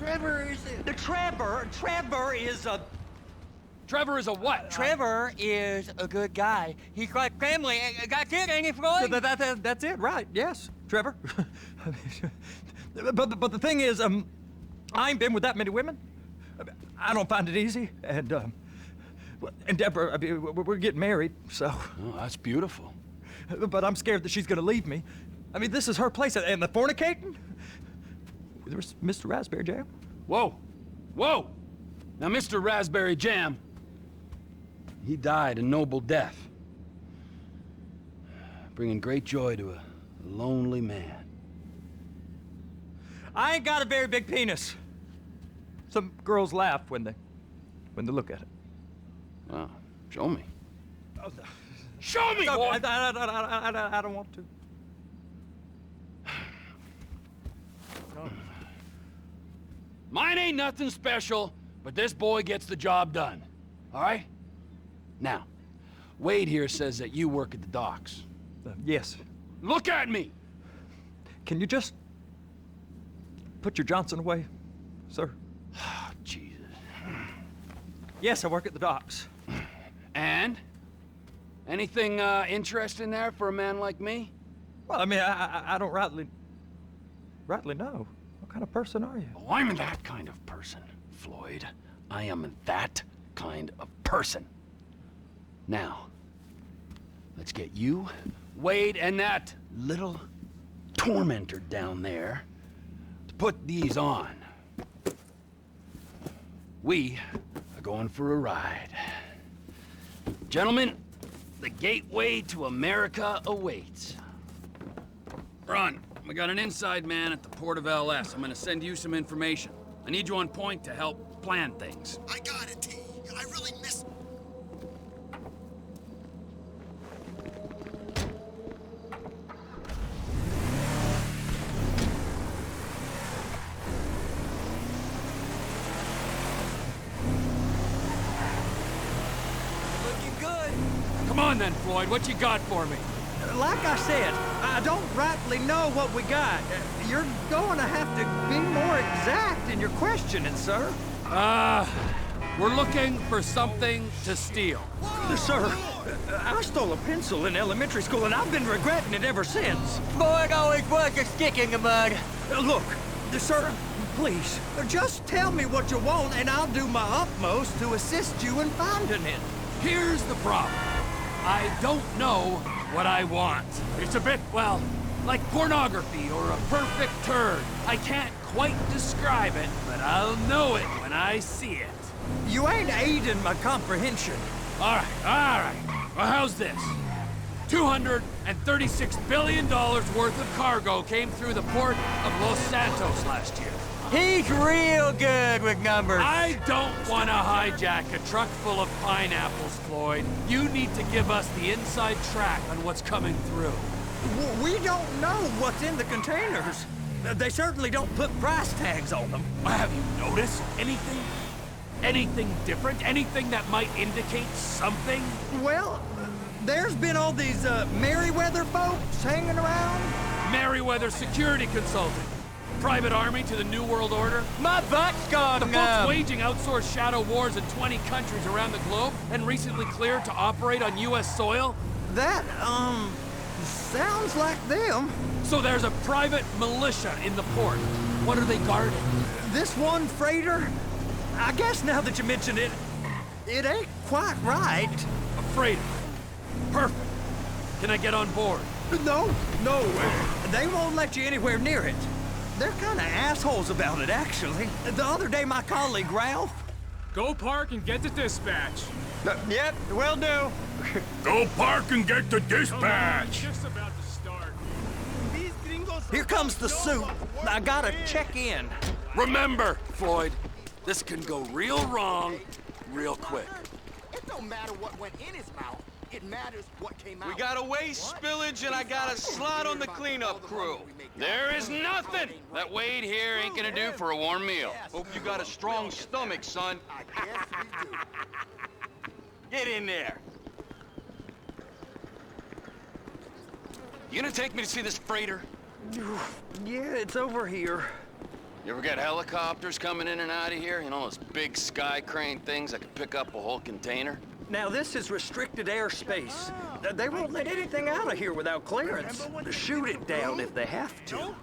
Trevor is a... Trevor is a what? Trevor is a good guy. He's like family. That's it, ain't he, Floyd? That's it, right? Yes, Trevor. but the thing is, I ain't been with that many women. I don't find it easy, and Deborah, I mean, we're getting married, so. Oh, that's beautiful. But I'm scared that she's gonna leave me. I mean, this is her place, and the fornicating? There's Mr. Raspberry Jam. Whoa, whoa! Now, Mr. Raspberry Jam, he died a noble death, bringing great joy to a lonely man. I ain't got a very big penis. Some girls laugh when they look at it. Wow, show me. Oh, no. Show me, No, boy! I don't want to. No. Mine ain't nothing special, but this boy gets the job done. All right? Now, Wade here says that you work at the docks. Yes. Look at me! Can you just put your Johnson away, sir? Oh, Jesus. Yes, I work at the docks. And? Anything interesting there for a man like me? Well, I mean, I don't rightly know. What kind of person are you? Oh, I'm that kind of person, Floyd. I am that kind of person. Now, let's get you, Wade, and that little tormentor down there to put these on. We are going for a ride. Gentlemen, the gateway to America awaits. Ron, we got an inside man at the port of LS. I'm gonna send you some information. I need you on point to help plan things. I got it, T. I really miss... Looking good. Come on then, Floyd, what you got for me? Like I said, I don't rightly know what we got. You're going to have to be more exact in your questioning, sir. We're looking for something to steal. Sir, I stole a pencil in elementary school, and I've been regretting it ever since. Floyd always was a stick in the mud. Look, sir, please, just tell me what you want, and I'll do my utmost to assist you in finding it. Here's the problem. I don't know what I want. It's a bit, well, like pornography or a perfect turd. I can't quite describe it, but I'll know it when I see it. You ain't aiding my comprehension. All right. Well, how's this? $236 billion worth of cargo came through the port of Los Santos last year. He's real good with numbers. I don't want to hijack a truck full of pineapples, Floyd. You need to give us the inside track on what's coming through. We don't know what's in the containers. They certainly don't put price tags on them. Have you noticed anything? Anything different? Anything that might indicate something? Well, there's been all these Merryweather folks hanging around. Merryweather Security Consulting. Private army to the New World Order. My butt's gone The numb. folks waging outsourced shadow wars in 20 countries around the globe and recently cleared to operate on U.S. soil. That, sounds like them. So there's a private militia in the port. What are they guarding? This one freighter, I guess now that you mention it, it ain't quite right. A freighter. Perfect. Can I get on board? No, they won't let you anywhere near it. They're kind of assholes about it, actually. The other day, my colleague, Ralph... Go park and get the dispatch. Yep, will do. Go park and get the dispatch! Just about to start. Here comes the suit. I gotta check in. Remember, Floyd, this can go real wrong real quick. It don't matter what went in his mouth. It matters what came out. We got a waste spillage and I got a slot on the cleanup crew. There is nothing that Wade here ain't gonna do for a warm meal. Hope you got a strong stomach, son. I guess we do. Get in there. You gonna take me to see this freighter? Yeah, it's over here. You ever get helicopters coming in and out of here? You know, those big sky crane things that can pick up a whole container? Now, this is restricted airspace. They won't let anything out of here without clearance. Shoot it down if they have to.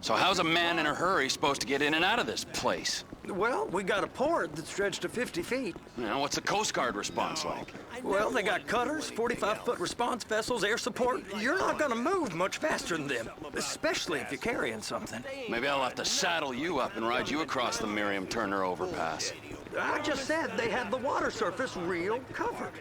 So how's a man in a hurry supposed to get in and out of this place? Well, we got a port that stretched to 50 feet. You know, what's the Coast Guard response like? Well, they got cutters, 45-foot response vessels, air support. You're not gonna move much faster than them, especially if you're carrying something. Maybe I'll have to saddle you up and ride you across the Miriam Turner overpass. I just said they had the water surface real covered.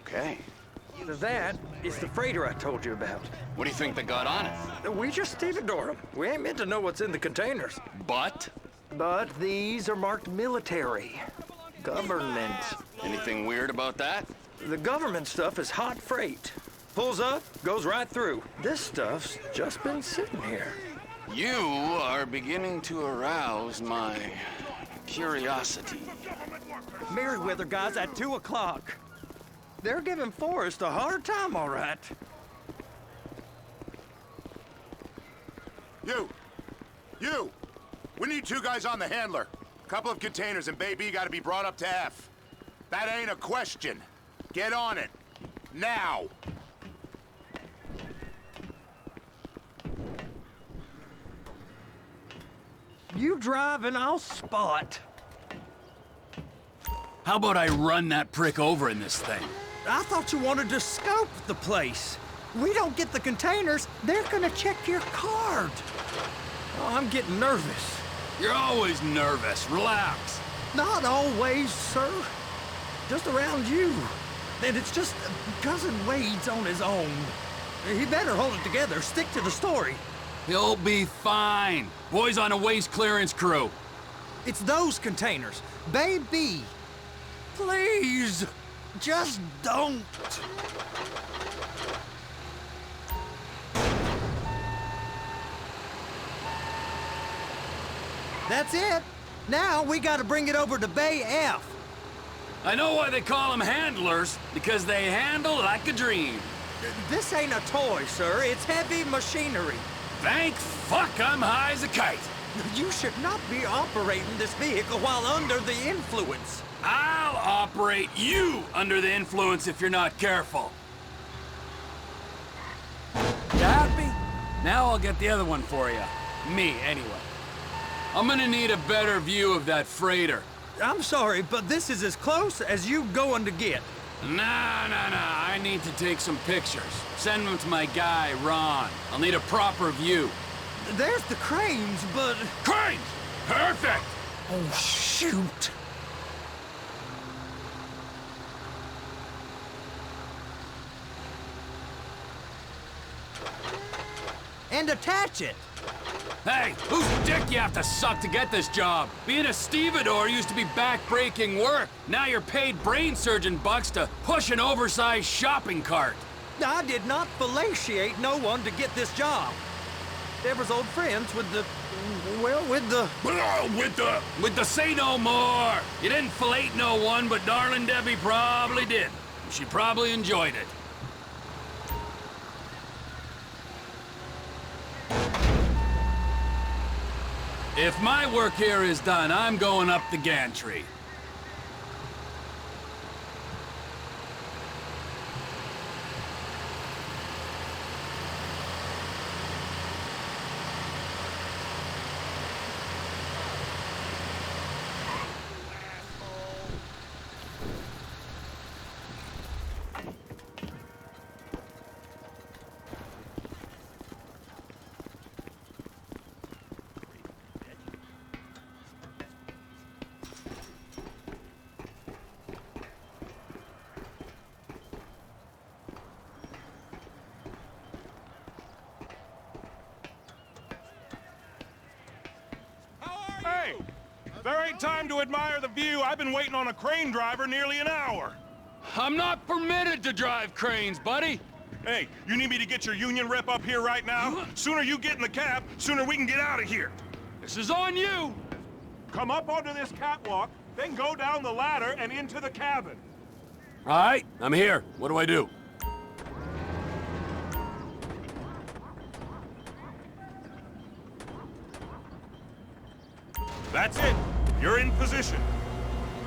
Okay. That is the freighter I told you about. What do you think they got on it? We just stevedore them. We ain't meant to know what's in the containers. But? But these are marked military. Government. Anything weird about that? The government stuff is hot freight. Pulls up, goes right through. This stuff's just been sitting here. You are beginning to arouse my curiosity. Merriweather guys at 2 o'clock. They're giving Forrest a hard time, all right. You! We need 2 guys on the handler. Couple of containers and Baby gotta be brought up to F. That ain't a question. Get on it. Now! You drive and I'll spot. How about I run that prick over in this thing? I thought you wanted to scope the place. We don't get the containers, they're gonna check your card. Oh, I'm getting nervous. You're always nervous. Relax. Not always, sir. Just around you. And it's just Cousin Wade's on his own. He better hold it together, stick to the story. He'll be fine. Boy's on a waste clearance crew. It's those containers. Baby, please, just don't. That's it. Now we gotta bring it over to Bay F. I know why they call them handlers, because they handle like a dream. This ain't a toy, sir. It's heavy machinery. Thank fuck I'm high as a kite. You should not be operating this vehicle while under the influence. I'll operate you under the influence if you're not careful. You happy? Now I'll get the other one for you. Me, anyway. I'm gonna need a better view of that freighter. I'm sorry, but this is as close as you going to get. Nah. I need to take some pictures. Send them to my guy, Ron. I'll need a proper view. There's the cranes, but... Cranes! Perfect! Oh, shoot. And attach it. Hey, whose dick you have to suck to get this job? Being a stevedore used to be back-breaking work. Now you're paid brain surgeon bucks to push an oversized shopping cart. I did not fellatiate no one to get this job. Deborah's old friends with the... well, with the... With the say no more. You didn't fillet no one, but darling Debbie probably did. She probably enjoyed it. If my work here is done, I'm going up the gantry. Hey! There ain't time to admire the view. I've been waiting on a crane driver nearly an hour. I'm not permitted to drive cranes, buddy. Hey, you need me to get your union rep up here right now? Sooner you get in the cab, sooner we can get out of here. This is on you. Come up onto this catwalk, then go down the ladder and into the cabin. All right, I'm here. What do I do? That's it. You're in position.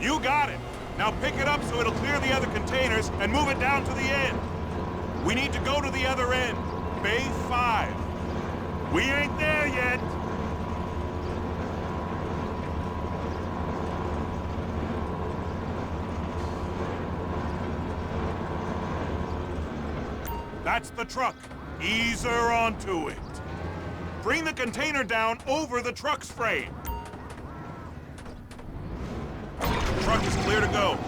You got it. Now pick it up so it'll clear the other containers and move it down to the end. We need to go to the other end. Bay 5. We ain't there yet. That's the truck. Ease her onto it. Bring the container down over the truck's frame. Truck is clear to go.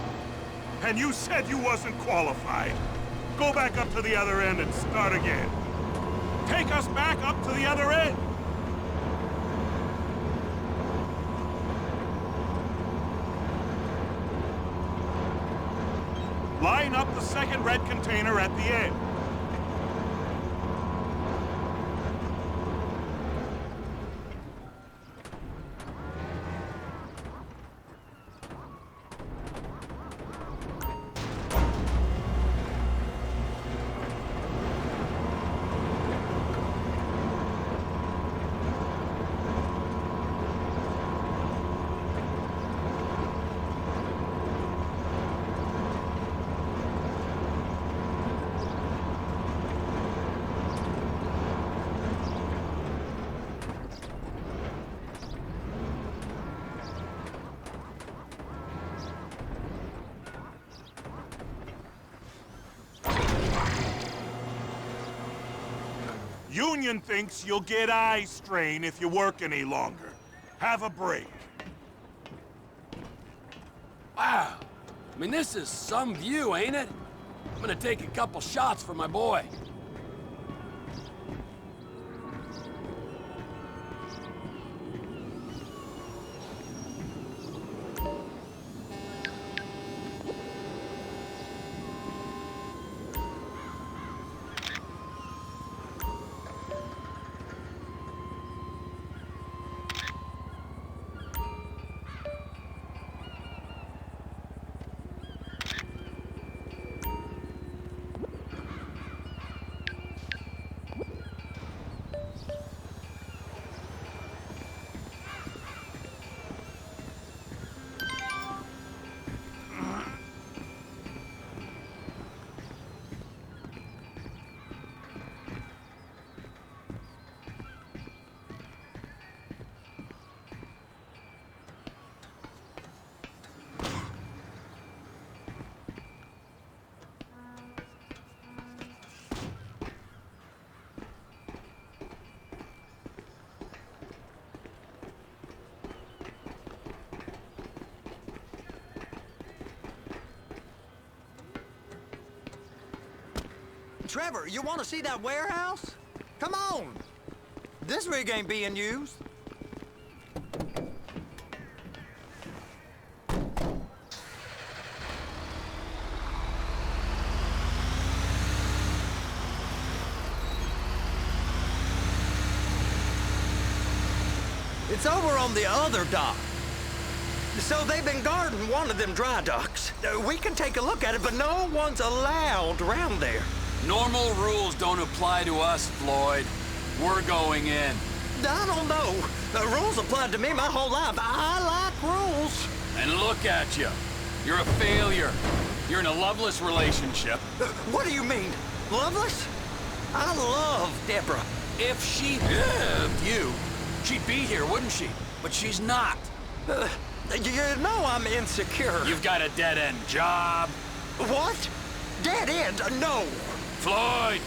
And you said you wasn't qualified. Go back up to the other end and start again. Take us back up to the other end. Line up the second red container at the end. Union thinks you'll get eye strain if you work any longer. Have a break. Wow. I mean, this is some view, ain't it? I'm gonna take a couple shots for my boy. Trevor, you want to see that warehouse? Come on! This rig ain't being used. It's over on the other dock. So they've been guarding one of them dry docks. We can take a look at it, but no one's allowed around there. Normal rules don't apply to us, Floyd. We're going in. I don't know. The rules applied to me my whole life. I like rules. And look at you. You're a failure. You're in a loveless relationship. What do you mean? Loveless? I love Deborah. If she loved you, she'd be here, wouldn't she? But she's not. You know I'm insecure. You've got a dead-end job. What? Dead end? No. Floyd,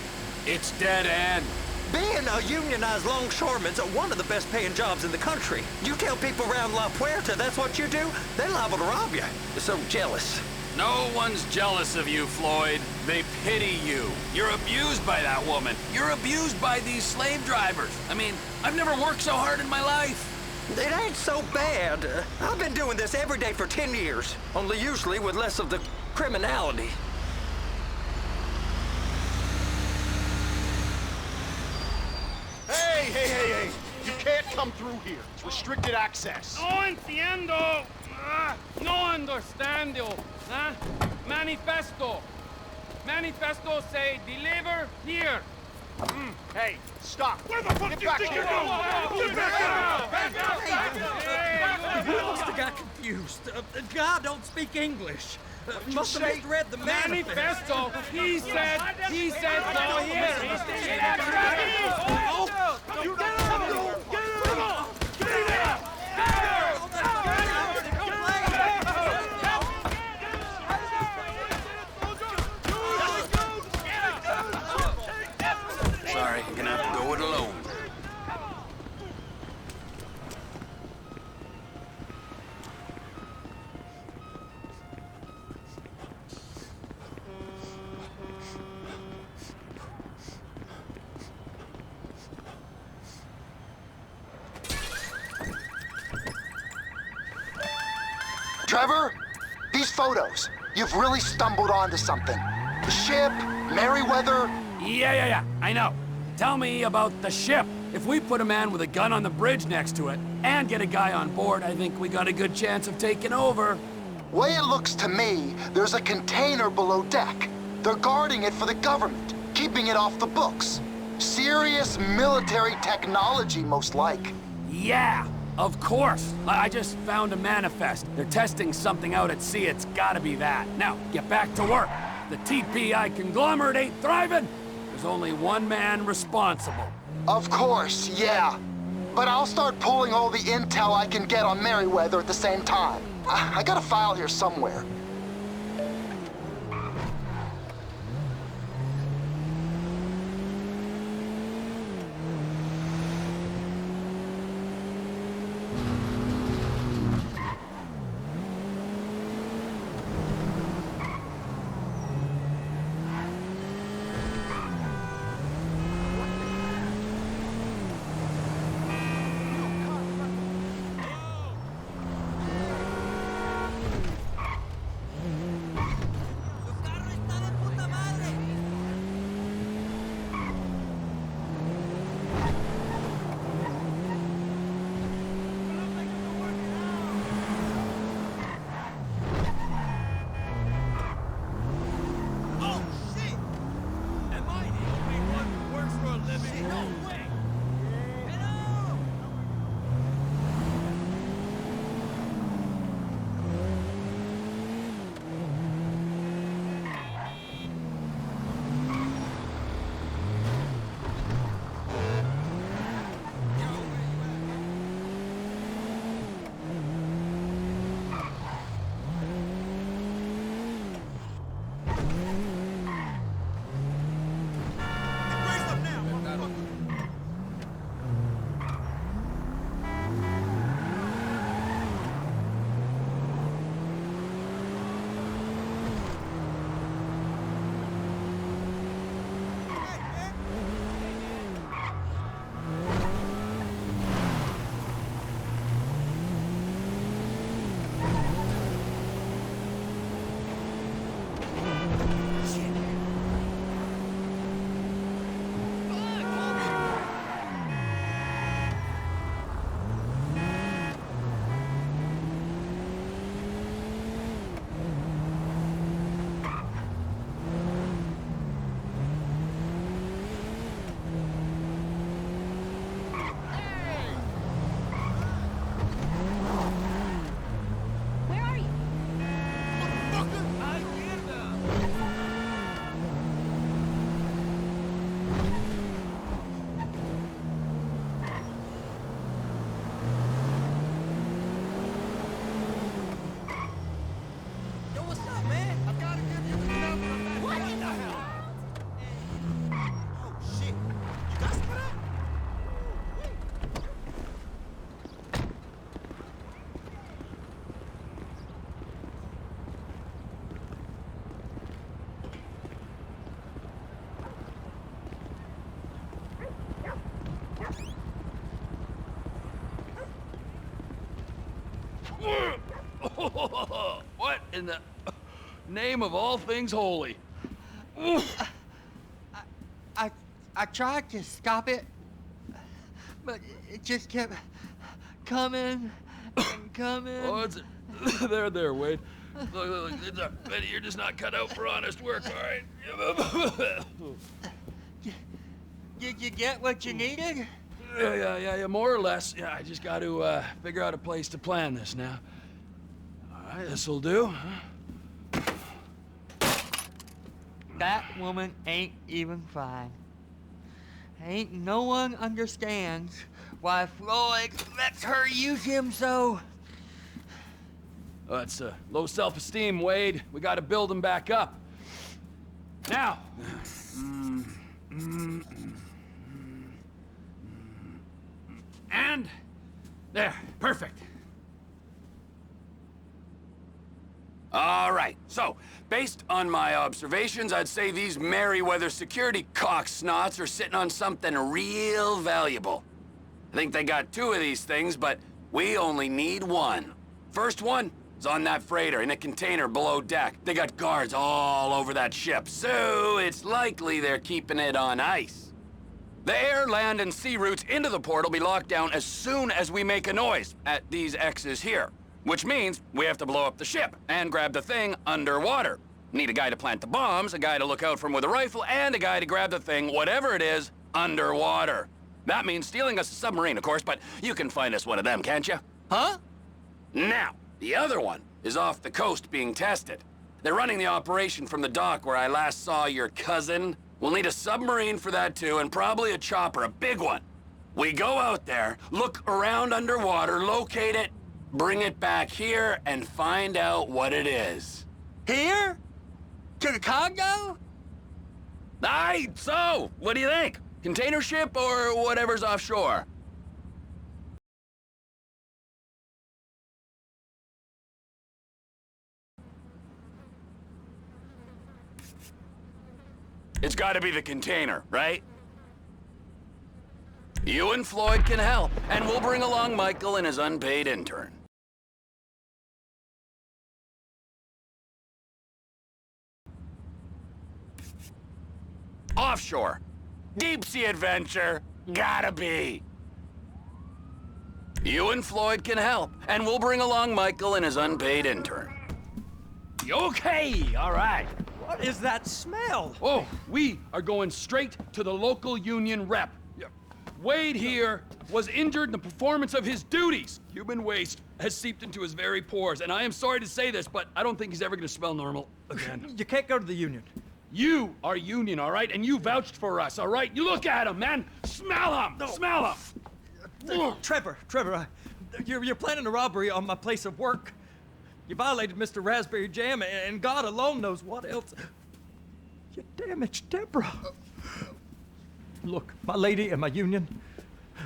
it's dead end. Being a unionized longshoreman's one of the best paying jobs in the country. You tell people around La Puerta that's what you do, they're liable to rob you. They're so jealous. No one's jealous of you, Floyd. They pity you. You're abused by that woman. You're abused by these slave drivers. I mean, I've never worked so hard in my life. It ain't so bad. I've been doing this every day for 10 years, only usually with less of the criminality. Hey! You can't come through here. It's restricted access. No entiendo. No understando. Manifesto. Manifesto say deliver here. Hey, stop. Where the fuck Get do you back think here. you're going? Back up! We must have got confused. The guy don't speak English. Must have misread the manifest. Manifesto. He said go here. You Sorry, you're gonna have to go it alone. Trevor, these photos, you've really stumbled onto something. The ship, Merryweather. Yeah, I know. Tell me about the ship. If we put a man with a gun on the bridge next to it and get a guy on board, I think we got a good chance of taking over. Way it looks to me, there's a container below deck. They're guarding it for the government, keeping it off the books. Serious military technology, most like. Yeah, of course. I just found a manifest. They're testing something out at sea. It's gotta be that. Now, get back to work. The TPI conglomerate ain't thriving. There's only one man responsible. Of course, yeah. But I'll start pulling all the intel I can get on Merryweather at the same time. I got a file here somewhere. What in the name of all things holy? I tried to stop it, but it just kept coming and coming. Oh, it's there, Wade. Look, Betty, you're just not cut out for honest work, all right? Did you get what you needed? Yeah, more or less. Yeah, I just got to figure out a place to plan this now. All right, this'll do. That woman ain't even fine. Ain't no one understands why Floyd lets her use him so. It's low self-esteem, Wade. We got to build him back up. Now. And there, perfect. All right, so, based on my observations, I'd say these Merryweather security cocksnots are sitting on something real valuable. I think they got 2 of these things, but we only need 1. First one is on that freighter in a container below deck. They got guards all over that ship, so it's likely they're keeping it on ice. The air, land, and sea routes into the port will be locked down as soon as we make a noise at these X's here. Which means we have to blow up the ship and grab the thing underwater. Need a guy to plant the bombs, a guy to look out for him with a rifle, and a guy to grab the thing, whatever it is, underwater. That means stealing us a submarine, of course, but you can find us one of them, can't you? Huh? Now, the other one is off the coast being tested. They're running the operation from the dock where I last saw your cousin. We'll need a submarine for that too, and probably a chopper, a big one. We go out there, look around underwater, locate it, bring it back here, and find out what it is. Here? To the Congo? Aye, so, what do you think? Container ship or whatever's offshore? It's gotta be the container, right? You and Floyd can help, and we'll bring along Michael and his unpaid intern. Offshore. Deep sea adventure. Gotta be. You and Floyd can help, and we'll bring along Michael and his unpaid intern. Okay, all right. What is that smell? Oh, we are going straight to the local union rep. Wade here was injured in the performance of his duties. Human waste has seeped into his very pores, and I am sorry to say this, but I don't think he's ever gonna smell normal again. You can't go to the union. You are union, all right? And you vouched for us, all right? You look at him, man. Smell him. No. Smell him. Trevor, you're planning a robbery on my place of work. You violated Mr. Raspberry Jam, and God alone knows what else. You damaged Deborah. Look, my lady and my union,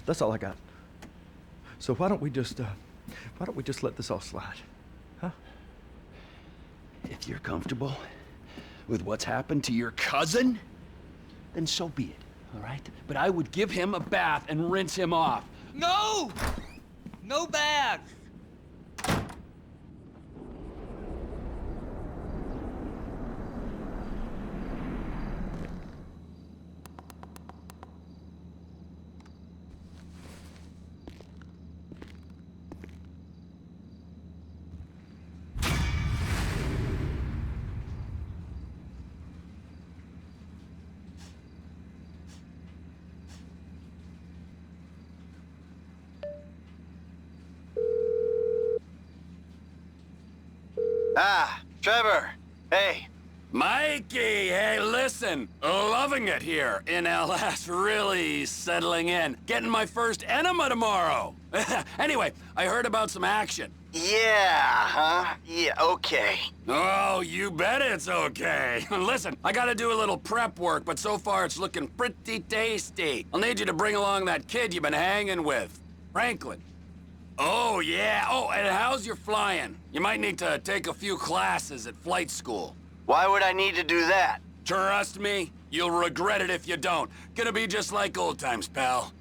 that's all I got. So why don't we just let this all slide, huh? If you're comfortable with what's happened to your cousin, then so be it, all right? But I would give him a bath and rinse him off. No! No bags! Ah, Trevor. Hey. Mikey, hey, listen. Loving it here in LS, really settling in. Getting my first enema tomorrow. Anyway, I heard about some action. Yeah, huh? Yeah, okay. Oh, you bet it's okay. Listen, I gotta do a little prep work, but so far it's looking pretty tasty. I'll need you to bring along that kid you've been hanging with, Franklin. Oh, yeah. Oh, and how's your flying? You might need to take a few classes at flight school. Why would I need to do that? Trust me, you'll regret it if you don't. Gonna be just like old times, pal.